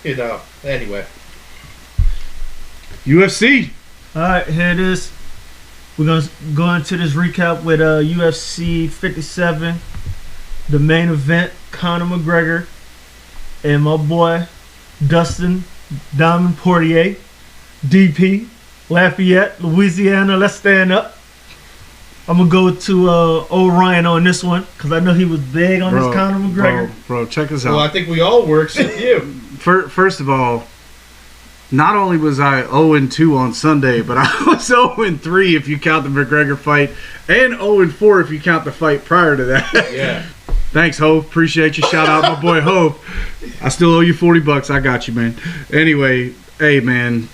Anyway. UFC. All right, here it is. We're going to go into this recap with UFC 57. The main event, Conor McGregor and my boy, Dustin Diamond Poirier, DP, Lafayette, Louisiana. Let's stand up. I'm going to go to old Ryan on this one because I know he was big on this Conor McGregor. Bro, check this out. Well, I think we all were except you. First of all, not only was I 0-2 on Sunday, but I was 0-3 if you count the McGregor fight, and 0-4 if you count the fight prior to that. Yeah. Thanks, Hope. Appreciate you. Shout out my boy Hope. I still owe you $40. I got you, man. Anyway, hey, man,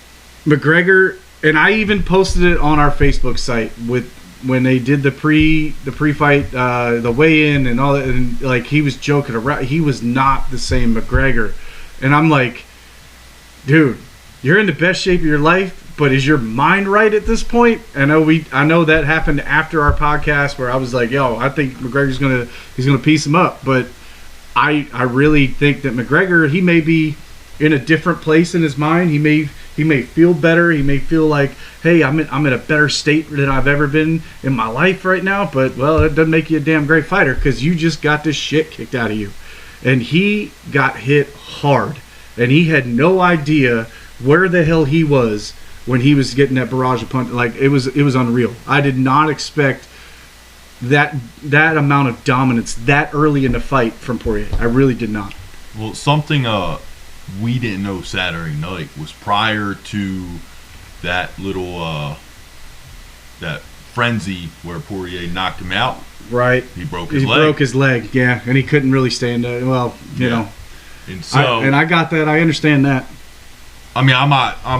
McGregor, and I even posted it on our Facebook site with when they did the pre-fight, the weigh-in and all that, and like he was joking around. He was not the same McGregor, and I'm like, dude, you're in the best shape of your life, but is your mind right at this point? I know that happened after our podcast where I was like, yo, I think McGregor's gonna piece him up, but I really think that McGregor, he may be in a different place in his mind. He may feel better. He may feel like, hey, I'm in a better state than I've ever been in my life right now. But well, it doesn't make you a damn great fighter because you just got this shit kicked out of you, and he got hit hard, and he had no idea where the hell he was when he was getting that barrage of punch. Like it was unreal. I did not expect that amount of dominance that early in the fight from Poirier. I really did not. Well, something we didn't know Saturday night was prior to that little that frenzy where Poirier knocked him out. Right. He broke his leg. He broke his leg, yeah, and he couldn't really stand it. Well, you know. And so I got that. I understand that. I mean, I'm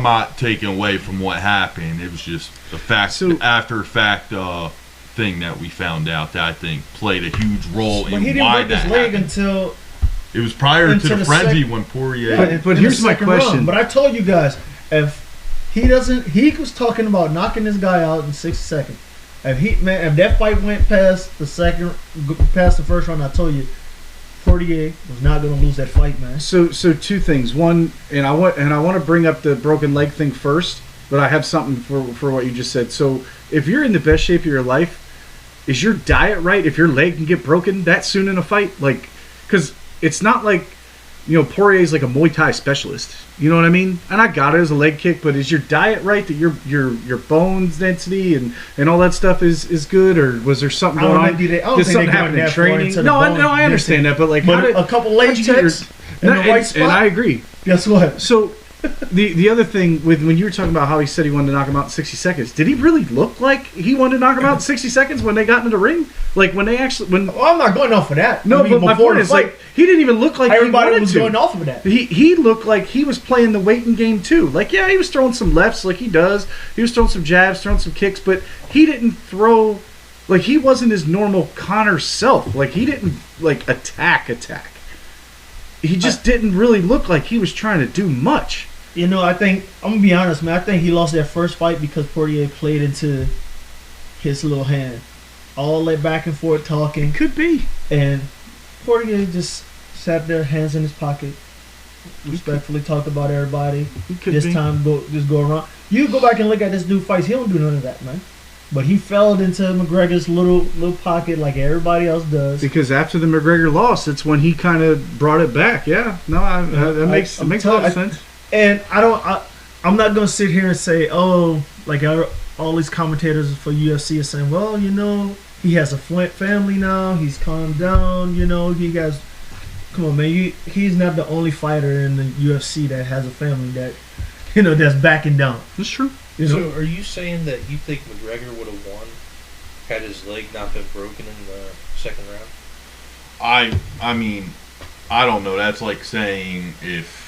not taking away from what happened. It was just the fact, after fact thing that we found out that I think played a huge role in why that happened. He didn't break his leg until it was prior to the frenzy when Poirier. But here's my question. But I told you guys, if he was talking about knocking this guy out in 60 seconds. If that fight went past the first round, I told you, Poirier was not going to lose that fight, man. So two things. One, and I want to bring up the broken leg thing first, but I have something for what you just said. So if you're in the best shape of your life, is your diet right? If your leg can get broken that soon in a fight, like, because it's not like, you know, Poirier's like a Muay Thai specialist. You know what I mean? And I got it as a leg kick, but is your diet right that your bones density and all that stuff is good, or was there something going on? Did something happen in training? No, I understand that, but like, a couple leg checks in the right spot. And I agree. Guess what? So the other thing when you were talking about how he said he wanted to knock him out in 60 seconds, did he really look like he wanted to knock him out in 60 seconds when they got into the ring? Like when they actually I'm not going off of that. No, but my point is, like, he didn't even look like everybody was going off of that. He looked like he was playing the waiting game too. Like, yeah, he was throwing some lefts like he does. He was throwing some jabs, throwing some kicks, but he didn't throw, like, he wasn't his normal Conor self. Like, he didn't like attack. He just didn't really look like he was trying to do much. You know, I think, I'm going to be honest, man, I think he lost that first fight because Poirier played into his little hand. All that back and forth talking. Could be. And Poirier just sat there, hands in his pocket, respectfully talked about everybody. Time, just go around. You go back and look at this dude fights, he don't do none of that, man. But he fell into McGregor's little pocket like everybody else does. Because after the McGregor loss, it's when he kind of brought it back. Yeah, no, that makes a lot of sense. And I'm not gonna sit here and say, oh, like all these commentators for UFC are saying, well, you know, he has a family now, he's calmed down, you know, come on, man, he's not the only fighter in the UFC that has a family that, you know, that's backing down. That's true. You know? So are you saying that you think McGregor would have won had his leg not been broken in the second round? I mean, I don't know. That's like saying if.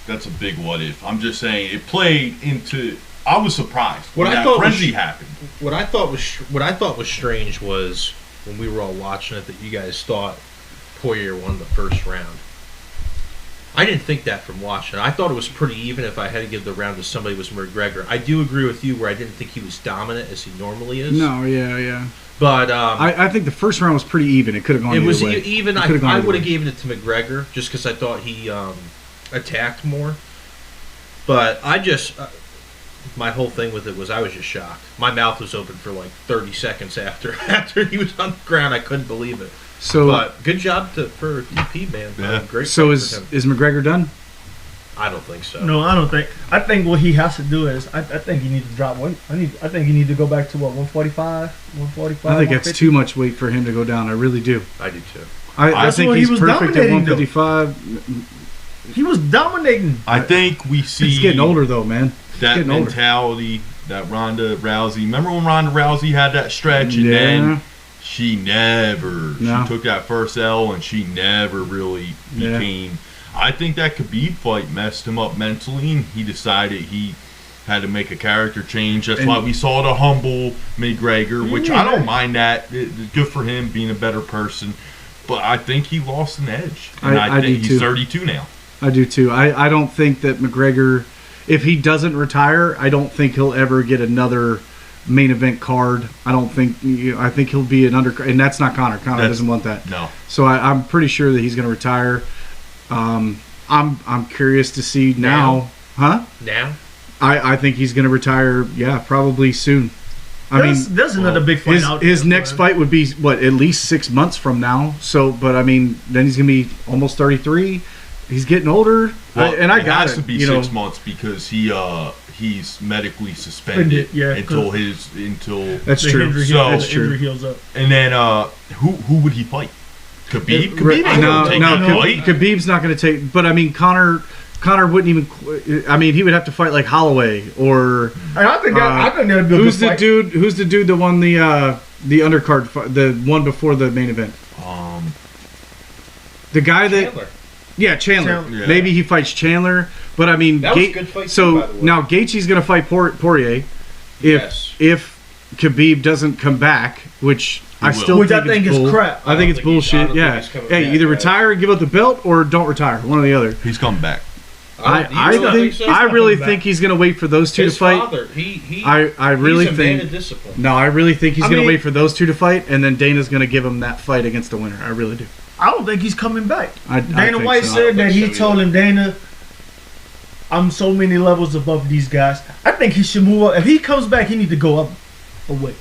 That's a big what if. I'm just saying it played into. I was surprised when that frenzy happened. What I thought was strange was when we were all watching it that you guys thought Poirier won the first round. I didn't think that from watching. I thought it was pretty even. If I had to give the round to somebody, it was McGregor. I do agree with you where I didn't think he was dominant as he normally is. No, yeah. But I think the first round was pretty even. It could have gone. It was either way. even. I would have given it to McGregor just because I thought he. attacked more. But I just, my whole thing with it was I was just shocked. My mouth was open for like 30 seconds after he was on the ground. I couldn't believe it. So, but good job for DP, man. Yeah. Great. so fight is for him. McGregor done? I don't think so. No, I don't think. I think what he has to do is, I think he needs to drop weight. I think he needs to go back to what, 145, 145. I think that's 150? too much weight for him to go down. I really do. I do too. I That's think what he he's was perfect at dominating, though. 155. He was dominating. I think we see He's getting older though, man. that getting older. mentality that Ronda Rousey. Remember when Ronda Rousey had that stretch and then she took that first L and she never really Yeah. became. I think that Khabib fight messed him up mentally, and he decided he had to make a character change. That's why we saw the humble McGregor, which I don't mind that. Good for him being a better person. But I think he lost an edge. And I think do he's too. 32 now. I do too. I don't think that McGregor, if he doesn't retire, I don't think he'll ever get another main event card. I think he'll be an undercard, and that's not Conor. Conor doesn't want that. No. So I'm pretty sure that he's going to retire. I'm curious to see now. Huh? Now? I think he's going to retire. Yeah, probably soon. There's another big fight out there. His next fight would be what, at least 6 months from now. So, but I mean, then he's gonna be almost 33. He's getting older, Well, and I it got has to be you know, 6 months because he's medically suspended until That's the true. injury, So- the injury heals up. and then who would he fight? Khabib? Khabib ain't No, gonna take no, that fight. Khabib's not going to take. But I mean, Conor wouldn't even. I mean, he would have to fight like Holloway or I think that'd be a good who's the fight. dude? Who's the dude that won the undercard, the one before the main event? The guy that. Chandler. Yeah, Chandler. Yeah. Maybe he fights Chandler, but I mean, That was a good fight so too, by the way. now Gaethje's going to fight Poirier Yes. if Khabib doesn't come back, which I will. still Which think I think it's is bull. crap. I think it's I bullshit. don't think Yeah. he's coming Hey, back, either yeah. retire and give up the belt, or don't retire. One or the other. He's coming back. I think so? really back. think he's going to wait for those two His to fight. father, he I really he's a man of think. discipline. No, I really think he's I going to mean- wait for those two to fight, and then Dana's going to give him that fight against the winner. I really do. I don't think he's coming back. I Dana think White so. said that I don't he think so told either. him, Dana, I'm so many levels above these guys. I think he should move up. If he comes back, he need to go up a weight.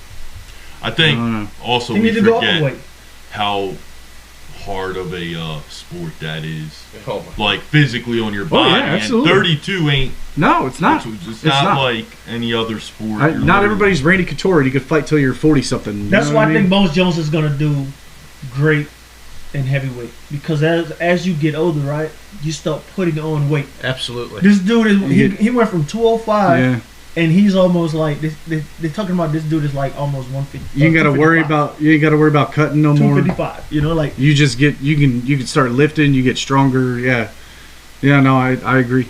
I think No. also He we need to go up a forget weight. how hard of a sport that is. Oh my. Like physically on your Oh, body. yeah, absolutely. And 32 ain't. No, it's not. It's not like any other sport. You're Not literally- everybody's Randy Couture, and you could fight till you're 40 something. That's why I think Bones Jones is gonna do great in heavyweight, because as you get older, right, you start putting on weight. Absolutely. This dude is he went from 205 Yeah, and he's almost like they're talking about this dude is like almost 150. you ain't got to worry about cutting no more. 255. You know, like You just get you can start lifting. You get stronger. Yeah, yeah. No, I agree.